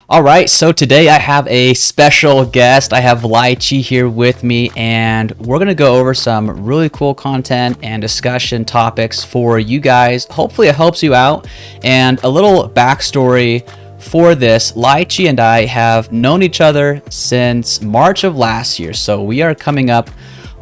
All right, so today I have a special guest. I have Lychee here with me, and we're going to go over some really cool content and discussion topics for you guys. Hopefully, it helps you out. And a little backstory for this: Lychee and I have known each other since March of last year, so we are coming up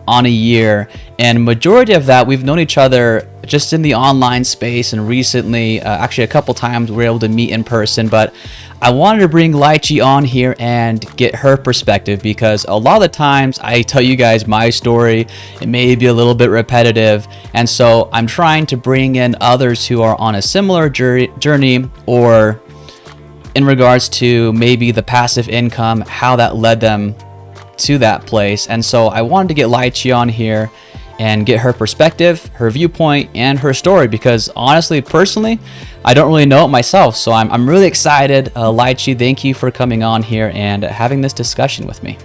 on a year, and majority of that we've known each other just in the online space, and recently actually a couple times we were able to meet in person. But I wanted to bring Lychee on here and get her perspective, because a lot of the times I tell you guys my story, it may be a little bit repetitive, and so I'm trying to bring in others who are on a similar journey, or in regards to maybe the passive income, how that led them to that place. And so I wanted to get Lychee on here and get her perspective, her viewpoint, and her story, because honestly, personally, I don't really know it myself. So I'm really excited. Lychee, thank you for coming on here and having this discussion with me.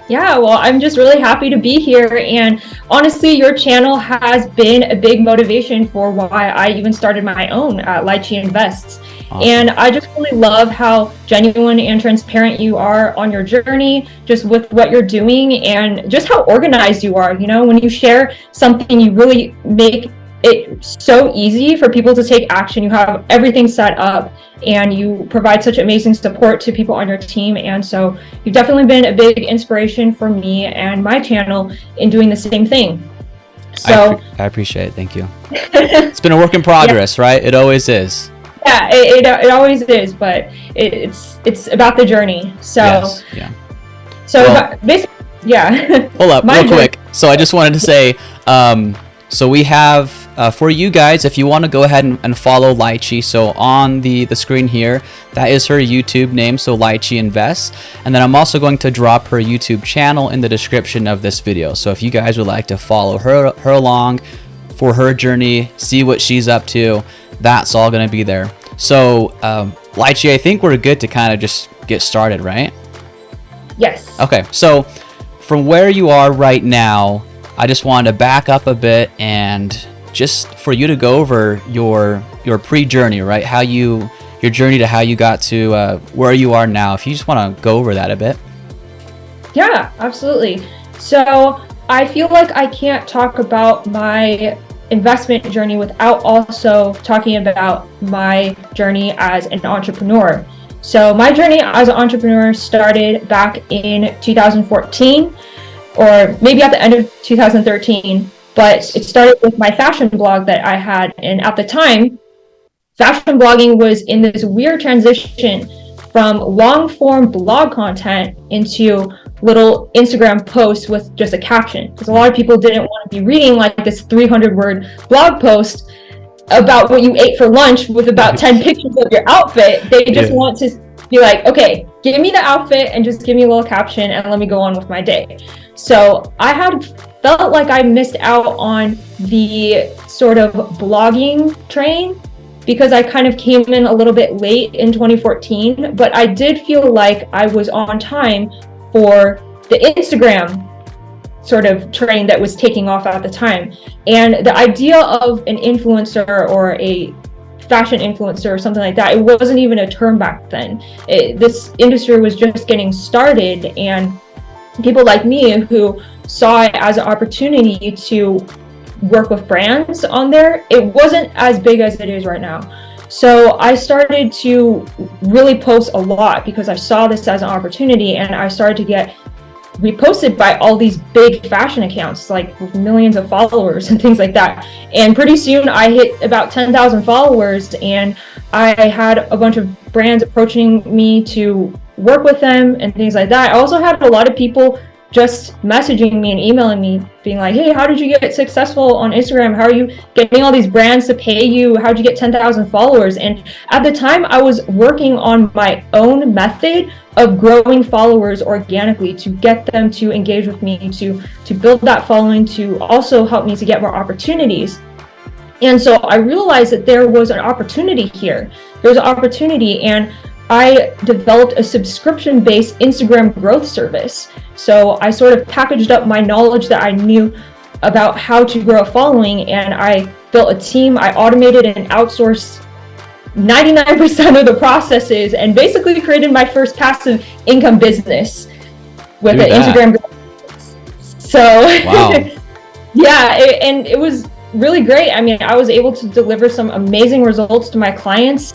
Yeah, well, I'm just really happy to be here. And honestly, your channel has been a big motivation for why I even started my own Lychee Invests. Awesome. And I just really love how genuine and transparent you are on your journey, just with what you're doing, and just how organized you are. You know, when you share something, you really make it so easy for people to take action. You have everything set up, and you provide such amazing support to people on your team. And so you've definitely been a big inspiration for me and my channel in doing the same thing. So I appreciate it. Thank you. It's been a work in progress, yeah. Right? It always is. Yeah, it always is, but it's about the journey. So yes, yeah. So well, basically, yeah. Hold up, real quick. So I just wanted to say, so we have for you guys, if you want to go ahead and follow Lychee, so on the screen here, that is her YouTube name, so Lychee Invests. And then I'm also going to drop her YouTube channel in the description of this video. So if you guys would like to follow her along for her journey, see what she's up to, that's all going to be there. So Lychee, I think we're good to kind of just get started, right? Yes. Okay, so from where you are right now, I just wanted to back up a bit and just for you to go over your pre-journey, right? Your journey to how you got to where you are now. If you just want to go over that a bit. Yeah, absolutely. So I feel like I can't talk about my investment journey without also talking about my journey as an entrepreneur. So my journey as an entrepreneur started back in 2014, or maybe at the end of 2013, but it started with my fashion blog that I had. And at the time, fashion blogging was in this weird transition from long form blog content into little Instagram posts with just a caption, because a lot of people didn't want to be reading like this 300-word blog post about what you ate for lunch with about 10 pictures of your outfit. They just want to be like, okay, give me the outfit and just give me a little caption and let me go on with my day. So I had felt like I missed out on the sort of blogging train, because I kind of came in a little bit late in 2014, but I did feel like I was on time for the Instagram sort of train that was taking off at the time. And the idea of an influencer or a fashion influencer or something like that, it wasn't even a term back then. This industry was just getting started, and people like me who saw it as an opportunity to work with brands on there, it wasn't as big as it is right now. So I started to really post a lot because I saw this as an opportunity, and I started to get reposted by all these big fashion accounts, like with millions of followers and things like that. And pretty soon I hit about 10,000 followers, and I had a bunch of brands approaching me to work with them and things like that. I also had a lot of people just messaging me and emailing me being like, hey, how did you get successful on Instagram? How are you getting all these brands to pay you? How'd you get 10,000 followers? And at the time I was working on my own method of growing followers organically to get them to engage with me, to build that following, to also help me to get more opportunities. And so I realized that there was an opportunity here. There was an opportunity, and I developed a subscription-based Instagram growth service. So I sort of packaged up my knowledge that I knew about how to grow a following, and I built a team. I automated and outsourced 99% of the processes and basically created my first passive income business with an Instagram. So wow. yeah, and it was really great. I mean, I was able to deliver some amazing results to my clients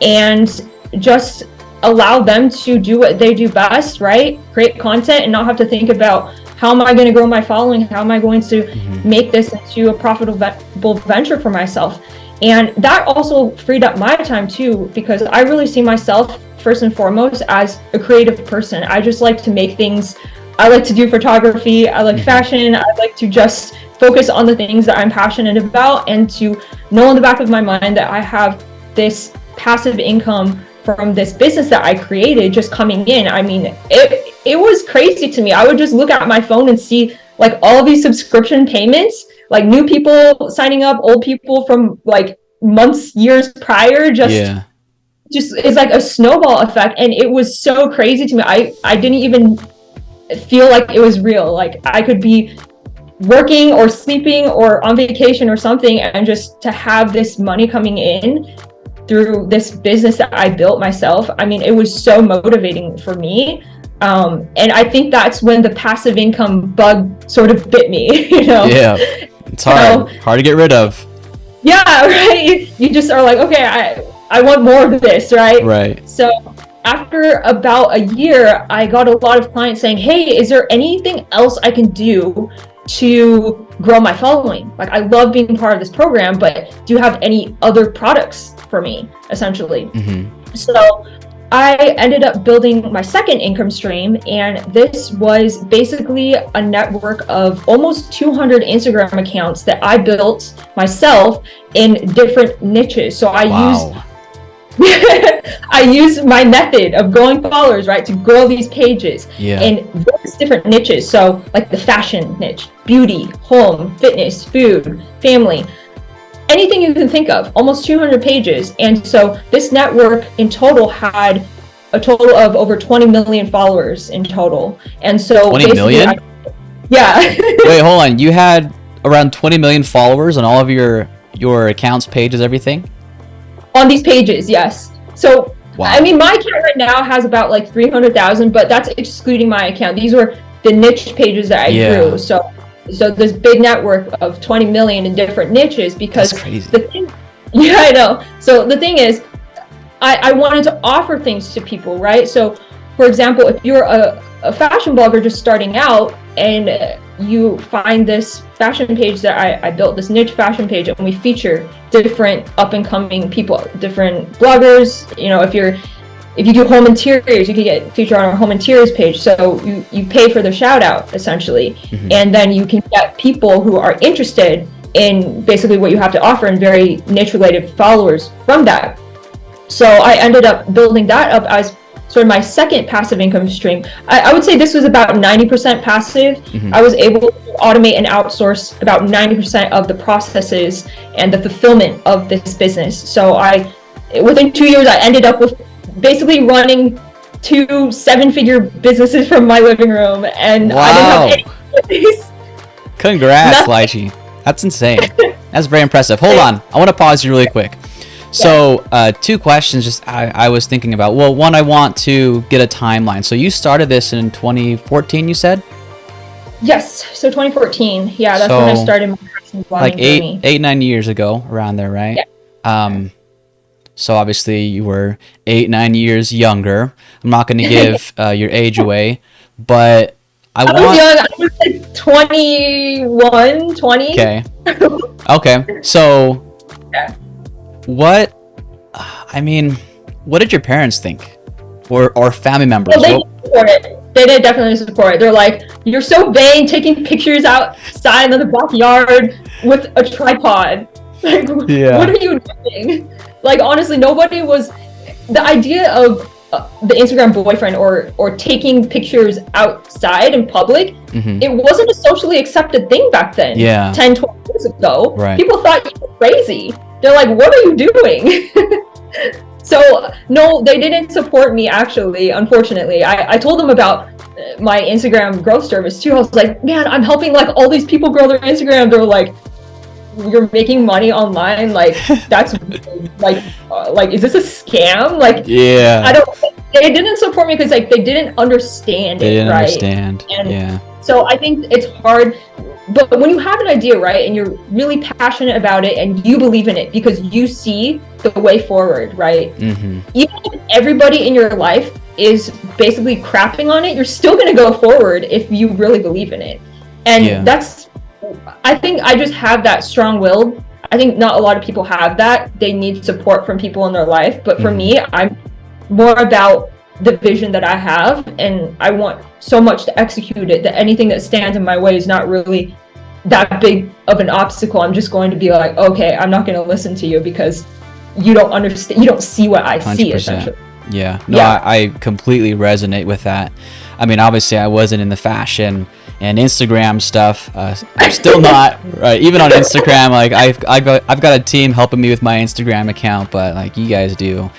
and just allow them to do what they do best, right? Create content and not have to think about how am I going to grow my following? How am I going to make this into a profitable venture for myself? And that also freed up my time too, because I really see myself first and foremost as a creative person. I just like to make things. I like to do photography. I like fashion. I like to just focus on the things that I'm passionate about, and to know in the back of my mind that I have this passive income from this business that I created just coming in. I mean, it was crazy to me. I would just look at my phone and see like all of these subscription payments, like new people signing up, old people from like months, years prior, just it's like a snowball effect. And it was so crazy to me. I didn't even feel like it was real. Like I could be working or sleeping or on vacation or something, and just to have this money coming in through this business that I built myself. I mean, it was so motivating for me. And I think that's when the passive income bug sort of bit me, you know? Yeah, it's hard to get rid of. Yeah, right. You just are like, okay, I want more of this, right? Right. So after about a year, I got a lot of clients saying, hey, is there anything else I can do to grow my following? Like, I love being part of this program, but do you have any other products for me, essentially? So I ended up building my second income stream, and this was basically a network of almost 200 Instagram accounts that I built myself in different niches. So I use my method of growing followers, right, to grow these pages in various different niches. So like the fashion niche, beauty, home, fitness, food, family, anything you can think of, almost 200 pages. And so this network in total had a total of over 20 million followers in total. And so 20 million? Wait, hold on. You had around 20 million followers on all of your accounts, pages, everything? On these pages, yes. So, I mean, my account right now has about like 300,000, but that's excluding my account. These were the niche pages that I grew. So this big network of 20 million in different niches, because that's crazy. I know. So the thing is, I wanted to offer things to people, right? So, for example, if you're a fashion blogger just starting out and you find this fashion page that I built, this niche fashion page, and we feature different up and coming people, different bloggers. You know, if you do home interiors, you can get featured on our home interiors page. So you pay for the shout out, essentially. And then you can get people who are interested in basically what you have to offer and very niche related followers from that. So I ended up building that up as sort of my second passive income stream. I would say this was about 90% passive. I was able to automate and outsource about 90% of the processes and the fulfillment of this business. So within 2 years, I ended up with basically running 2 7-figure businesses from my living room, and I didn't have any of these. Congrats, Lychee. That's insane. That's very impressive. Hold on. I want to pause you really quick. So 2 questions just I was thinking about. Well, one, I want to get a timeline. So you started this in 2014, you said? Yes. So 2014. Yeah, that's when I started my personal blogging like journey. 9 years ago, around there, right? Yeah. So obviously you were 9 years younger. I'm not going to give your age away, but I was young. I was like 21, 20. Okay. Okay. So what did your parents think? Or family members? Well, they support it. They did definitely support it. They're like, you're so vain taking pictures outside in the backyard with a tripod. Like, what are you doing? Like, honestly, nobody was... The idea of the Instagram boyfriend or taking pictures outside in public, it wasn't a socially accepted thing back then. 10, 12 years ago. Right. People thought you were crazy. They're like, what are you doing? So, no, they didn't support me, actually, unfortunately. I told them about my Instagram growth service, too. I was like, man, I'm helping, like, all these people grow their Instagram. They're like, you're making money online, like that's like is this a scam? Like Yeah. I don't, they didn't support me because like they didn't understand They it, didn't right? understand. And yeah. so I think it's hard, but when you have an idea, right, and you're really passionate about it and you believe in it because you see the way forward, right? Mm-hmm. Even if everybody in your life is basically crapping on it, you're still going to go forward if you really believe in it. And that's, I think I just have that strong will. I think not a lot of people have that. They need support from people in their life. But for me, I'm more about the vision that I have, and I want so much to execute it that anything that stands in my way is not really that big of an obstacle. I'm just going to be like, okay, I'm not going to listen to you because you don't understand, you don't see what I see, 100%. essentially. Yeah, no, yeah. I completely resonate with that. I mean, obviously I wasn't in the fashion and Instagram stuff. I'm still not, right? Even on Instagram, like I've got a team helping me with my Instagram account, but like you guys do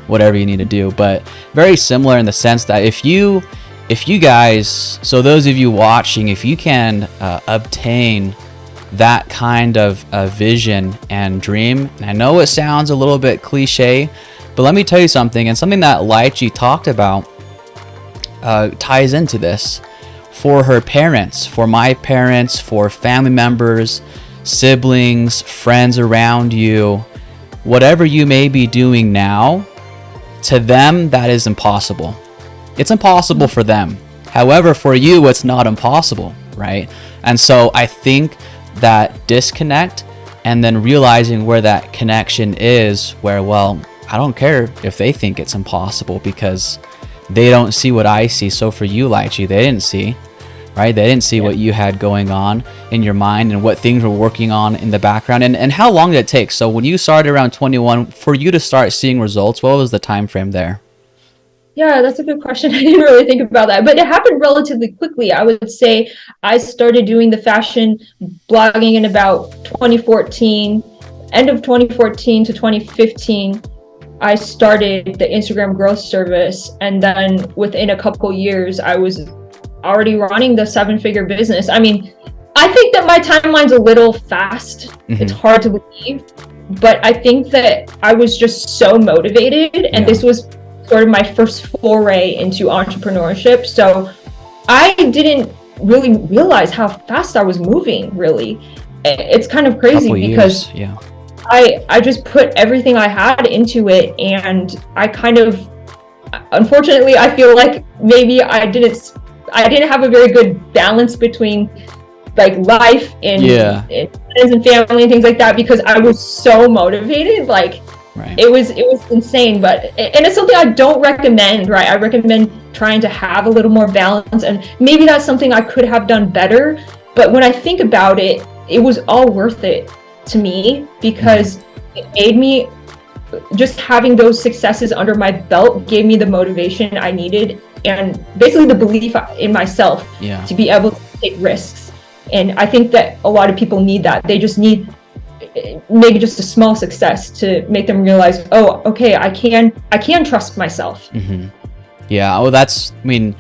whatever you need to do. But very similar in the sense that if you guys, so those of you watching, if you can obtain that kind of vision and dream, and I know it sounds a little bit cliche, but let me tell you something, and something that Lychee talked about ties into this. For her parents, for my parents, for family members, siblings, friends around you, whatever you may be doing now, to them, that is impossible. It's impossible for them. However, for you, it's not impossible, right? And so I think that disconnect and then realizing where that connection is, where, well, I don't care if they think it's impossible because they don't see what I see. So for you, Lychee, they didn't see, right? They didn't see what you had going on in your mind and what things were working on in the background. And how long did it take? So when you started around 21, for you to start seeing results, what was the time frame there? Yeah, that's a good question. I didn't really think about that, but it happened relatively quickly. I would say I started doing the fashion blogging in about 2014, end of 2014 to 2015. I started the Instagram growth service, and then within a couple years, I was already running the 7-figure business. I mean, I think that my timeline's a little fast. It's hard to believe, but I think that I was just so motivated, and this was sort of my first foray into entrepreneurship. So I didn't really realize how fast I was moving, really. It's kind of crazy because I just put everything I had into it, and I kind of, unfortunately, I feel like maybe I didn't have a very good balance between like life and friends and family and things like that, because I was so motivated. Like it was insane. But and it's something I don't recommend, right? I recommend trying to have a little more balance, and maybe that's something I could have done better. But when I think about it, it was all worth it to me, because it made me, just having those successes under my belt gave me the motivation I needed, and basically the belief in myself to be able to take risks. And I think that a lot of people need that. They just need maybe just a small success to make them realize, oh, okay, I can trust myself. Yeah, well, that's, I mean,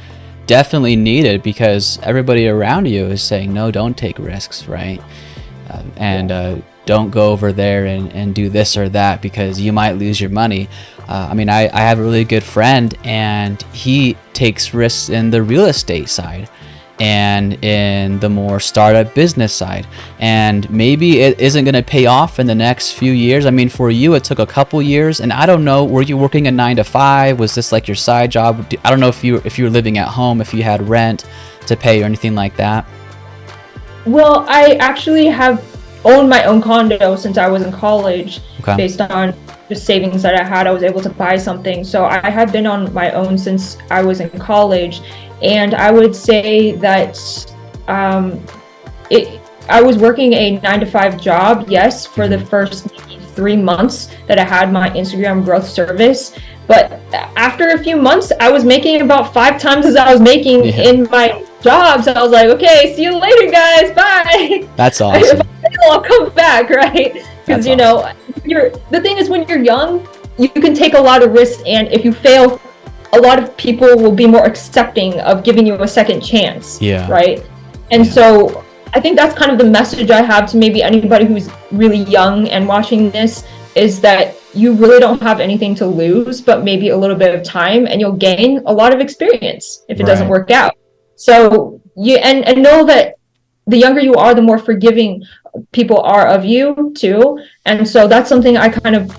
definitely needed, because everybody around you is saying, no, don't take risks, right? Don't go over there and do this or that because you might lose your money. I mean, I have a really good friend, and he takes risks in the real estate side and in the more startup business side. And maybe it isn't going to pay off in the next few years. I mean, for you, it took a couple years. And I don't know, were you working a 9 to 5? Was this like your side job? I don't know if you were living at home, if you had rent to pay or anything like that. Well, I actually have owned my own condo since I was in college. Based on just savings that I had, I was able to buy something. So I have been on my own since I was in college. And I would say that I was working a 9 to 5 job, yes, for the first maybe 3 months that I had my Instagram growth service. But after a few months, I was making about 5 times as I was making in my job. So I was like, okay, see you later, guys. Bye. That's awesome. I'll come back, right? Because, you know, the thing is, when you're young, you can take a lot of risks. And if you fail, a lot of people will be more accepting of giving you a second chance. Right? And so I think that's kind of the message I have to maybe anybody who's really young and watching this, is that you really don't have anything to lose, but maybe a little bit of time, and you'll gain a lot of experience if it doesn't work out. So you and know that the younger you are, the more forgiving people are of you too. And so that's something I kind of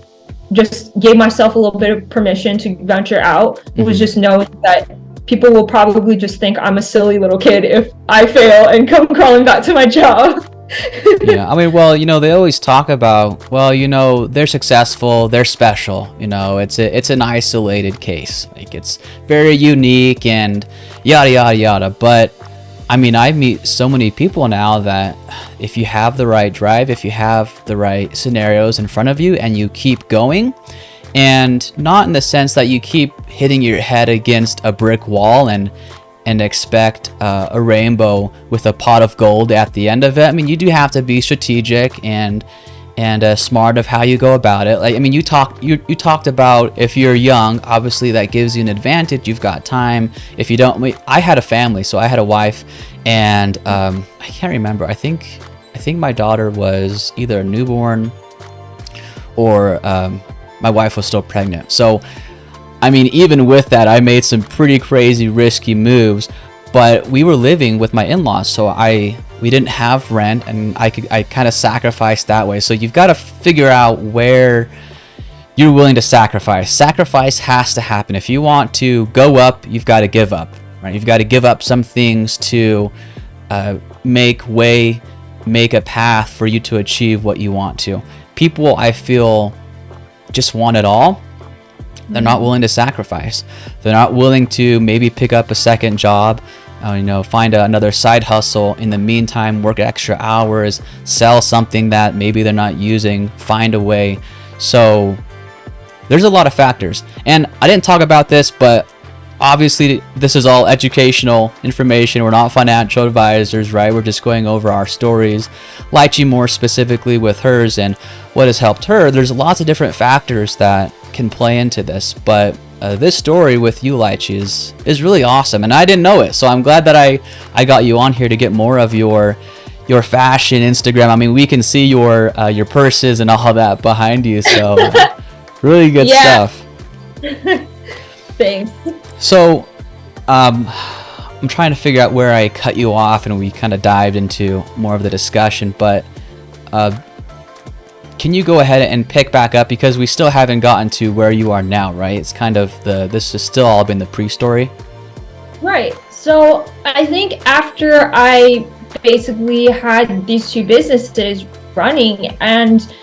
just gave myself a little bit of permission to venture out. It was just knowing that people will probably just think I'm a silly little kid if I fail and come crawling back to my job. Yeah, I mean, well, they always talk about, well, they're successful, they're special, it's an isolated case, like it's very unique and yada yada yada. But I mean, I meet so many people now that if you have the right drive, if you have the right scenarios in front of you and you keep going, and not in the sense that you keep hitting your head against a brick wall and expect a rainbow with a pot of gold at the end of it. I mean, you do have to be strategic and smart of how you go about it. Like, I mean, you talked about if you're young, obviously that gives you an advantage. You've got time. If you don't, I had a family, so I had a wife, and I can't remember. I think my daughter was either a newborn or my wife was still pregnant. So I mean, even with that, I made some pretty crazy, risky moves, but we were living with my in-laws, so we didn't have rent, and I kind of sacrificed that way. So you've got to figure out where you're willing to sacrifice. Sacrifice has to happen. If you want to go up, you've got to give up, right? You've got to give up some things to make a path for you to achieve what you want to. People, I feel, just want it all. They're not willing to sacrifice. They're not willing to maybe pick up a second job, find another side hustle. In the meantime, work extra hours, sell something that maybe they're not using, find a way. So there's a lot of factors. And I didn't talk about this, but obviously this is all educational information. We're not financial advisors, right? We're just going over our stories. Lychee more specifically with hers and what has helped her. There's lots of different factors that can play into this, but this story with you, Lychee, is really awesome, and I didn't know it, so I'm glad that I got you on here to get more of your fashion Instagram. I mean, we can see your purses and all that behind you, so really good stuff. Thanks. So I'm trying to figure out where I cut you off, and we kind of dived into more of the discussion, but can you go ahead and pick back up, because we still haven't gotten to where you are now, right? It's kind of this has still all been the pre-story. Right. So I think after I basically had these two businesses running, and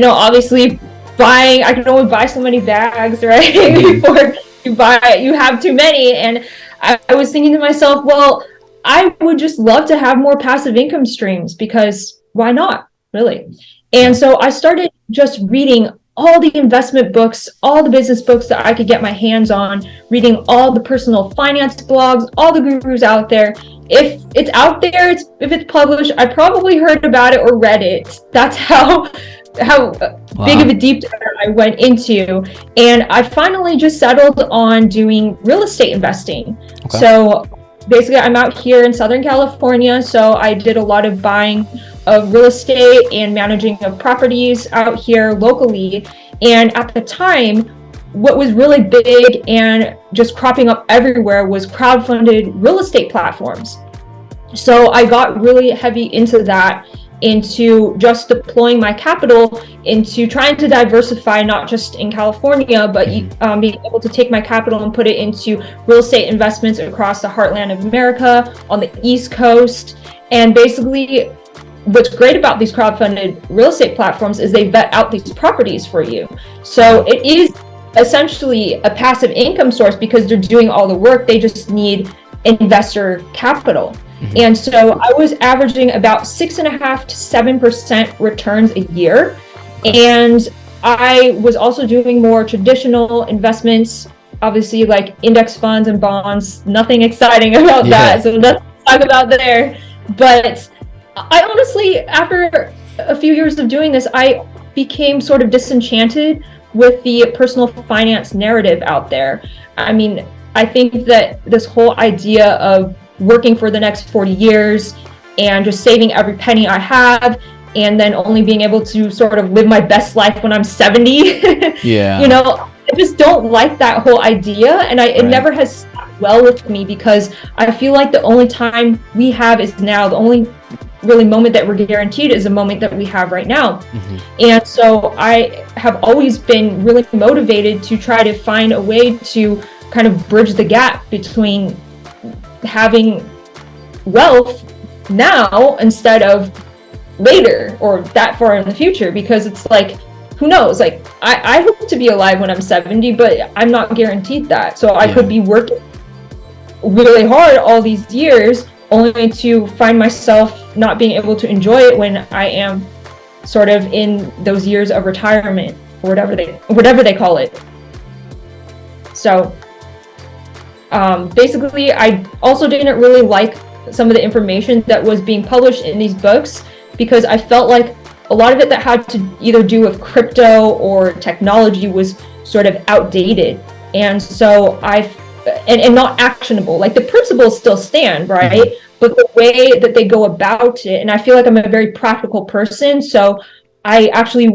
obviously I can only buy so many bags, right? Before you have too many, and I was thinking to myself, well, I would just love to have more passive income streams, because why not, really? And so I started just reading all the investment books, all the business books that I could get my hands on, reading all the personal finance blogs, all the gurus out there. If it's out there, if it's published, I probably heard about it or read it. That's how big of a deep dive I went into. And I finally just settled on doing real estate investing. Okay. So basically, I'm out here in Southern California, so I did a lot of buying of real estate and managing of properties out here locally. And at the time, what was really big and just cropping up everywhere was crowdfunded real estate platforms. So I got really heavy into that, into just deploying my capital into trying to diversify, not just in California, but being able to take my capital and put it into real estate investments across the heartland of America, on the East Coast. And basically, what's great about these crowdfunded real estate platforms is they vet out these properties for you. So it is essentially a passive income source, because they're doing all the work. They just need investor capital. And so I was averaging about 6.5% to 7% returns a year. And I was also doing more traditional investments, obviously like index funds and bonds. Nothing exciting about that, so nothing to talk about there. But I honestly, after a few years of doing this, I became sort of disenchanted with the personal finance narrative out there. I mean, I think that this whole idea of working for the next 40 years, and just saving every penny I have, and then only being able to sort of live my best life when I'm 70. Yeah. You know, I just don't like that whole idea, and it never has sat well with me, because I feel like the only time we have is now. The only really moment that we're guaranteed is the moment that we have right now. And so I have always been really motivated to try to find a way to kind of bridge the gap between having wealth now instead of later or that far in the future, because it's like, who knows? Like, I hope to be alive when I'm 70, but I'm not guaranteed that. So I could be working really hard all these years only to find myself not being able to enjoy it when I am sort of in those years of retirement, or whatever they call it. So basically, I also didn't really like some of the information that was being published in these books, because I felt like a lot of it that had to either do with crypto or technology was sort of outdated, and so and not actionable. Like, the principles still stand, right? But the way that they go about it, and I feel like I'm a very practical person, so I actually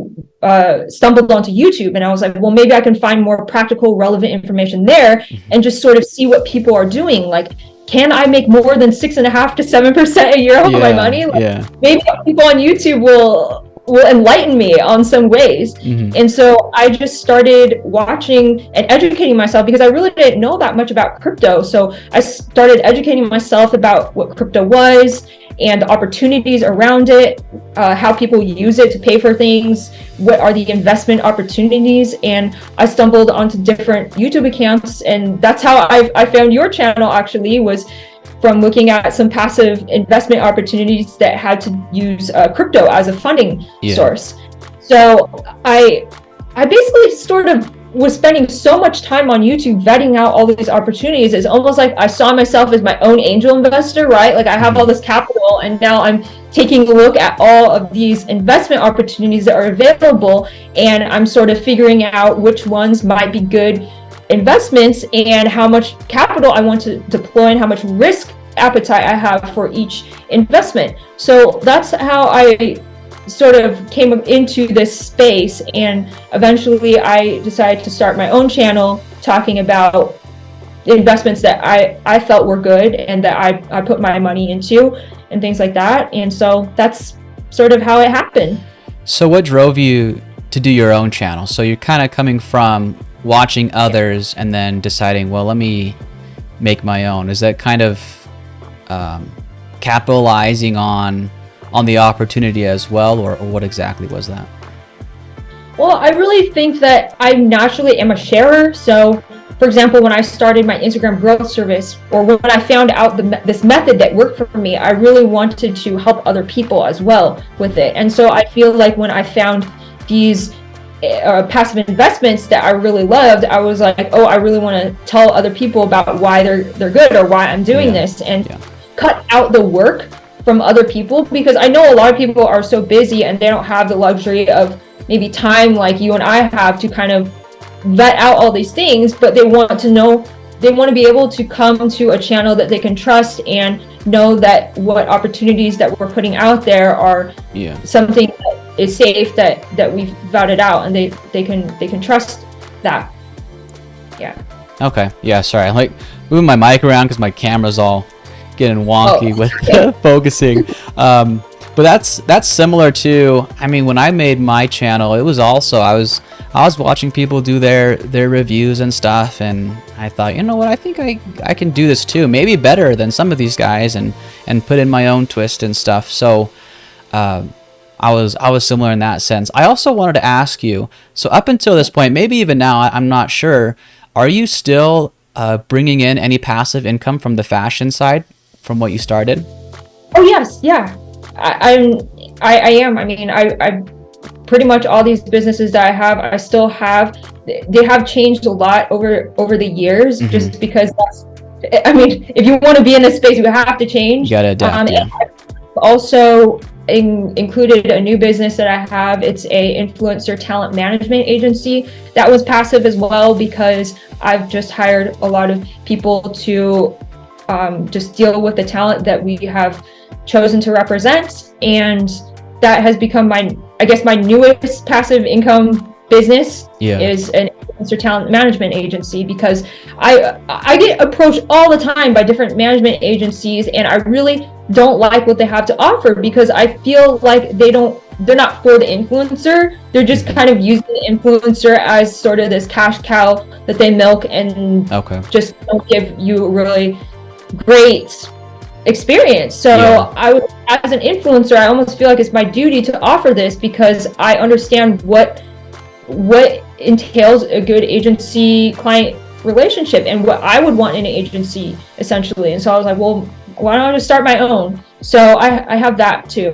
stumbled onto YouTube, and I was like, well, maybe I can find more practical, relevant information there, and just sort of see what people are doing. Like, can I make more than 6.5% to 7% a year off my money? Like, maybe people on YouTube will enlighten me on some ways. And so I just started watching and educating myself, because I really didn't know that much about crypto. So I started educating myself about what crypto was and the opportunities around it, how people use it to pay for things, what are the investment opportunities. And I stumbled onto different YouTube accounts, and that's how I found your channel, actually, was from looking at some passive investment opportunities that had to use crypto as a funding source. So I basically sort of was spending so much time on YouTube vetting out all these opportunities. It's almost like I saw myself as my own angel investor, right? Like, I have all this capital, and now I'm taking a look at all of these investment opportunities that are available, and I'm sort of figuring out which ones might be good investments and how much capital I want to deploy and how much risk appetite I have for each investment. So that's how I sort of came into this space, and eventually I decided to start my own channel talking about investments that I felt were good and that I put my money into and things like that. And so that's sort of how it happened. So what drove you to do your own channel? So you're kind of coming from watching others and then deciding, well, let me make my own. Is that kind of capitalizing on the opportunity as well, or what exactly was that? Well, I really think that I naturally am a sharer. So, for example, when I started my Instagram growth service, or when I found out this method that worked for me, I really wanted to help other people as well with it. And so I feel like when I found these passive investments that I really loved, I was like, oh, I really want to tell other people about why they're good, or why I'm doing this, and cut out the work from other people, because I know a lot of people are so busy and they don't have the luxury of maybe time like you and I have to kind of vet out all these things, but they want to be able to come to a channel that they can trust and know that what opportunities that we're putting out there are something that is safe, that we've vetted out, and they can trust that. Okay. Sorry, I'm like moving my mic around because my camera's all getting wonky with focusing. But that's similar to, I mean, when I made my channel, it was also, I was watching people do their reviews and stuff, and I thought, you know what, I think I can do this too, maybe better than some of these guys, and put in my own twist and stuff. So I was similar in that sense. I also wanted to ask you, so up until this point, maybe even now, I'm not sure, are you still bringing in any passive income from the fashion side from what you started? Oh yes, yeah. I am. I mean, I pretty much all these businesses that I have, I still have. They have changed a lot over the years, just because I mean, if you want to be in this space, you have to change. You gotta adapt. And I've also included a new business that I have. It's a influencer talent management agency that was passive as well, because I've just hired a lot of people to just deal with the talent that we have chosen to represent. And that has become my newest passive income business is an influencer talent management agency, because I get approached all the time by different management agencies, and I really don't like what they have to offer, because I feel like they're not for the influencer. They're just kind of using the influencer as sort of this cash cow that they milk, and just don't give you a really great experience. So I would, as an influencer, I almost feel like it's my duty to offer this, because I understand what entails a good agency client relationship and what I would want in an agency, essentially. And so I was like, well, why don't I just start my own? So I have that too.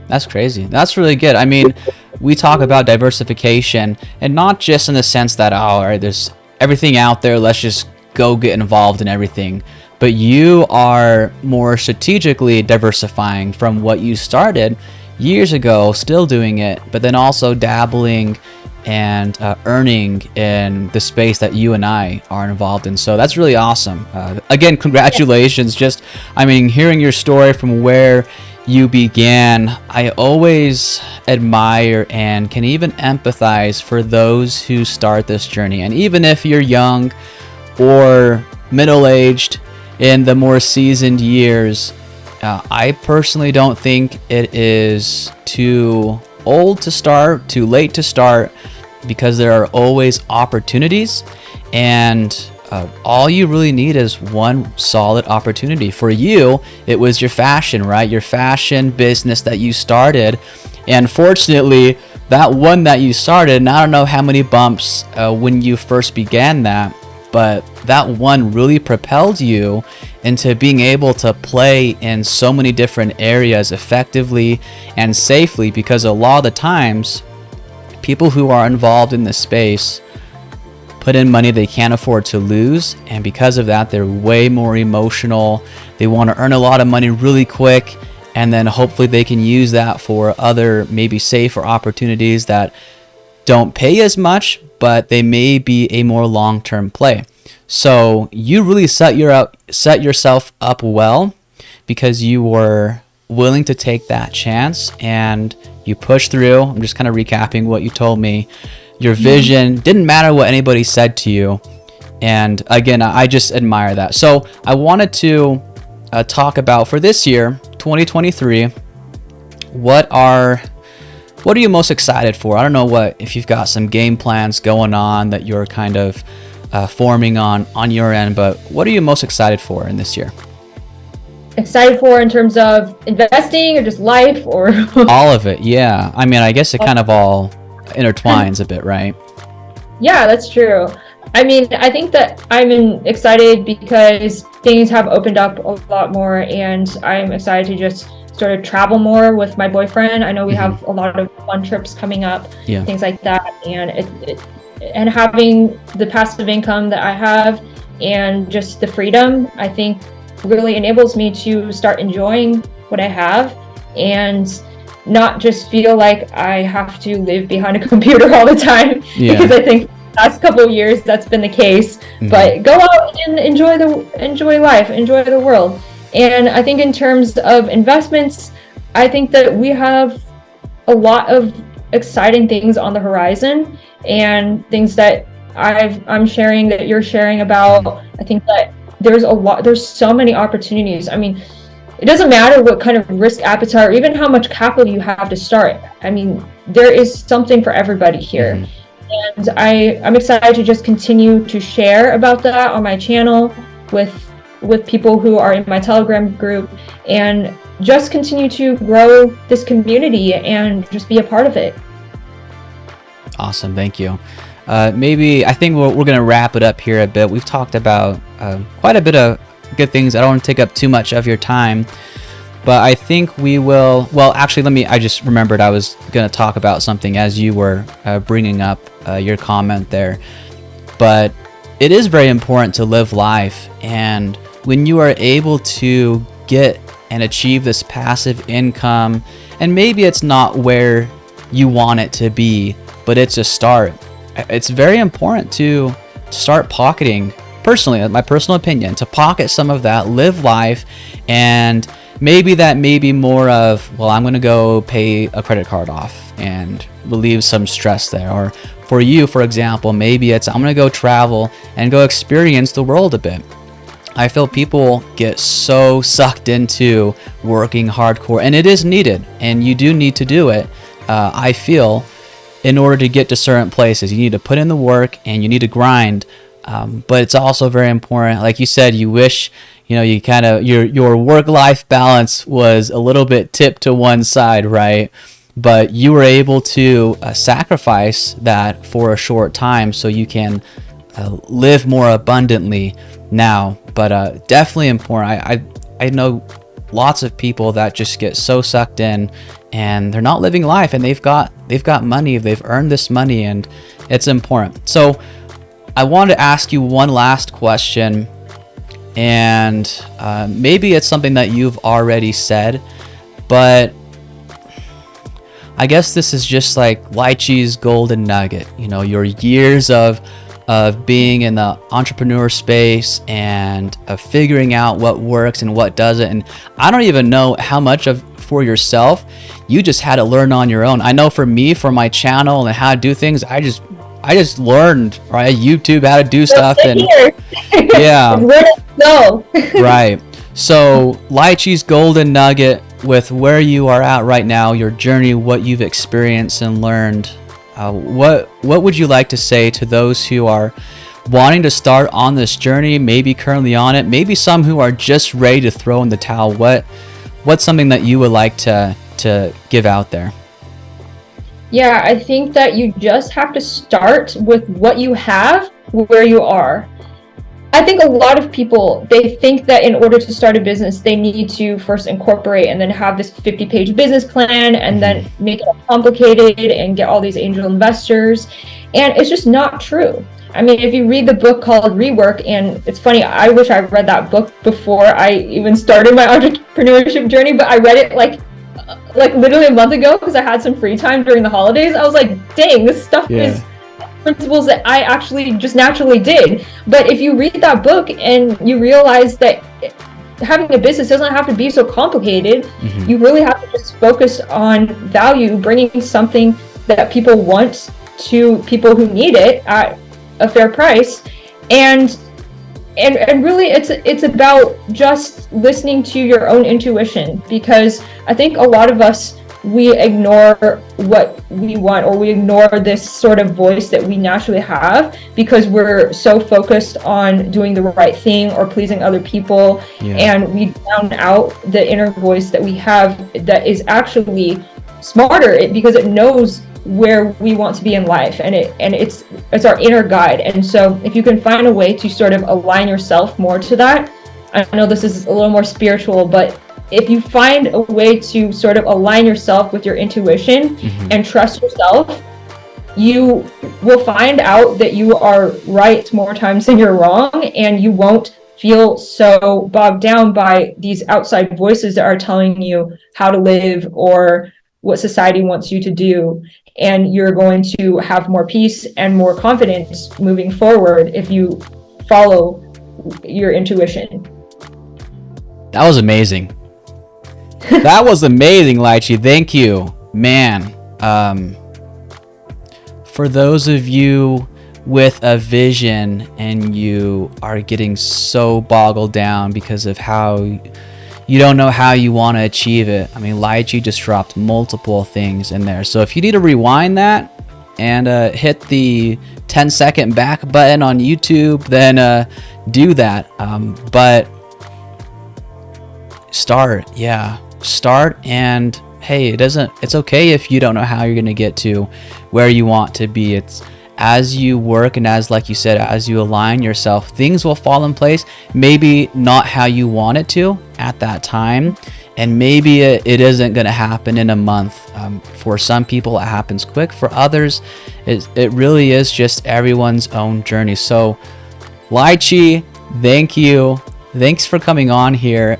That's crazy. That's really good. I mean, we talk about diversification, and not just in the sense that, all right, there's everything out there, let's just go get involved in everything. But you are more strategically diversifying from what you started years ago, still doing it, but then also dabbling and earning in the space that you and I are involved in. So that's really awesome. Again, congratulations. Just, I mean, hearing your story from where you began, I always admire and can even empathize for those who start this journey. And even if you're young or middle-aged, in the more seasoned years, I personally don't think it is too old to start, too late to start, because there are always opportunities, and all you really need is one solid opportunity. For you, it was your fashion, right? Your fashion business that you started, and fortunately, that one that you started, and I don't know how many bumps when you first began that, but that one really propelled you into being able to play in so many different areas effectively and safely, because a lot of the times people who are involved in this space put in money they can't afford to lose, and because of that they're way more emotional. They want to earn a lot of money really quick, and then hopefully they can use that for other maybe safer opportunities that don't pay as much, but they may be a more long-term play. So you really set yourself up well, because you were willing to take that chance and you pushed through. I'm just kind of recapping what you told me. Your vision didn't matter what anybody said to you, and again, I just admire that. So I wanted to talk about, for this year, 2023, what are you most excited for? I don't know if you've got some game plans going on that you're kind of forming on your end, but what are you most excited for in this year? Excited for in terms of investing, or just life, or all of it? Yeah, I mean, I guess it kind of all intertwines a bit, right? Yeah, that's true. I mean, I think that I'm excited because things have opened up a lot more, and I'm excited to just sort of travel more with my boyfriend. I know we have a lot of fun trips coming up, things like that, and and having the passive income that I have and just the freedom, I think really enables me to start enjoying what I have, and not just feel like I have to live behind a computer all the time, because I think the last couple of years that's been the case. But go out and enjoy life, enjoy the world. And I think in terms of investments, I think that we have a lot of exciting things on the horizon, and things that I'm sharing, that you're sharing about. I think that there's so many opportunities. I mean, it doesn't matter what kind of risk appetite or even how much capital you have to start. I mean, there is something for everybody here. And I'm excited to just continue to share about that on my channel with people who are in my Telegram group, and just continue to grow this community and just be a part of it. Awesome, thank you. Maybe I think we're going to wrap it up here a bit. We've talked about quite a bit of good things. I don't want to take up too much of your time, but I think we will. Well, actually, I just remembered I was going to talk about something as you were bringing up your comment there. But it is very important to live life, and when you are able to get and achieve this passive income, and maybe it's not where you want it to be, but it's a start. It's very important to start pocketing, personally, my personal opinion, to pocket some of that, live life, and maybe that may be more of, well, I'm going to go pay a credit card off and relieve some stress there. Or for you, for example, maybe it's, I'm going to go travel and go experience the world a bit. I feel people get so sucked into working hardcore, and it is needed, and you do need to do it. I feel in order to get to certain places, you need to put in the work and you need to grind. But it's also very important, like you said, you wish, you kind of, your work-life balance was a little bit tipped to one side, right? But you were able to sacrifice that for a short time so you can live more abundantly now. But definitely important. I know lots of people that just get so sucked in and they're not living life, and they've got money, they've earned this money, and it's important. So I wanted to ask you one last question, and maybe it's something that you've already said, but I guess this is just like Lychee's golden nugget. Your years of being in the entrepreneur space and of figuring out what works and what doesn't. And I don't even know how much of for yourself you just had to learn on your own. I know for me, for my channel and how to do things, I just learned, right? YouTube how to do stuff, and yeah, no. Right. So Lychee's golden nugget with where you are at right now, your journey, what you've experienced and learned. What would you like to say to those who are wanting to start on this journey, maybe currently on it, maybe some who are just ready to throw in the towel? What's something that you would like to give out there? Yeah, I think that you just have to start with what you have, where you are. I think a lot of people, they think that in order to start a business, they need to first incorporate and then have this 50-page business plan and then make it complicated and get all these angel investors. And it's just not true. I mean, if you read the book called Rework, and it's funny, I wish I read that book before I even started my entrepreneurship journey, but I read it like literally a month ago because I had some free time during the holidays. I was like, dang, this stuff is principles that I actually just naturally did. But if you read that book and you realize that having a business doesn't have to be so complicated, you really have to just focus on value, bringing something that people want to people who need it at a fair price, and really it's about just listening to your own intuition, because I think a lot of us, we ignore what we want, or we ignore this sort of voice that we naturally have because we're so focused on doing the right thing or pleasing other people, and we drown out the inner voice that we have that is actually smarter because it knows where we want to be in life, and it's our inner guide. And so if you can find a way to sort of align yourself more to that, I know this is a little more spiritual, but if you find a way to sort of align yourself with your intuition and trust yourself, you will find out that you are right more times than you're wrong, and you won't feel so bogged down by these outside voices that are telling you how to live or what society wants you to do. And you're going to have more peace and more confidence moving forward if you follow your intuition. That was amazing. That was amazing, Lychee. Thank you, man. For those of you with a vision and you are getting so boggled down because of how you don't know how you want to achieve it, I mean, Lychee just dropped multiple things in there. So if you need to rewind that and hit the 10-second back button on YouTube, then do that. But start, and hey, it's okay if you don't know how you're going to get to where you want to be. It's as you work and like you said, as you align yourself, things will fall in place. Maybe not how you want it to at that time, and maybe it isn't going to happen in a month. For some people it happens quick, for others it really is just everyone's own journey. So Lychee, thank you, thanks for coming on here.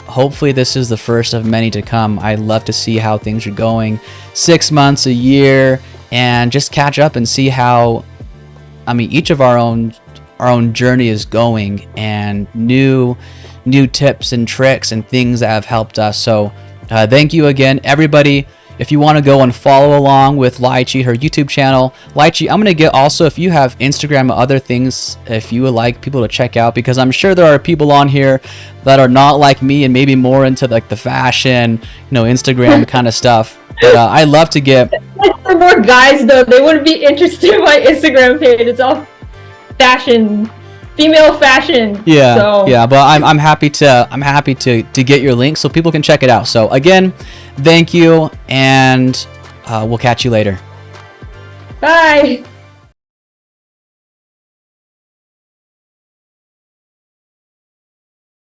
Hopefully this is the first of many to come. I'd love to see how things are going 6 months, a year, and just catch up and see how, I mean, each of our own journey is going, and new new tips and tricks and things that have helped us. So thank you again, everybody. If you want to go and follow along with Lychee, her YouTube channel, Lychee, I'm going to get also if you have Instagram and other things, if you would like people to check out, because I'm sure there are people on here that are not like me and maybe more into like the fashion, Instagram kind of stuff. But I love to get. For more guys though, they wouldn't be interested in my Instagram page. It's all fashion, female fashion. Yeah, so. yeah. But I'm happy to get your link so people can check it out. So again, thank you, and we'll catch you later. Bye.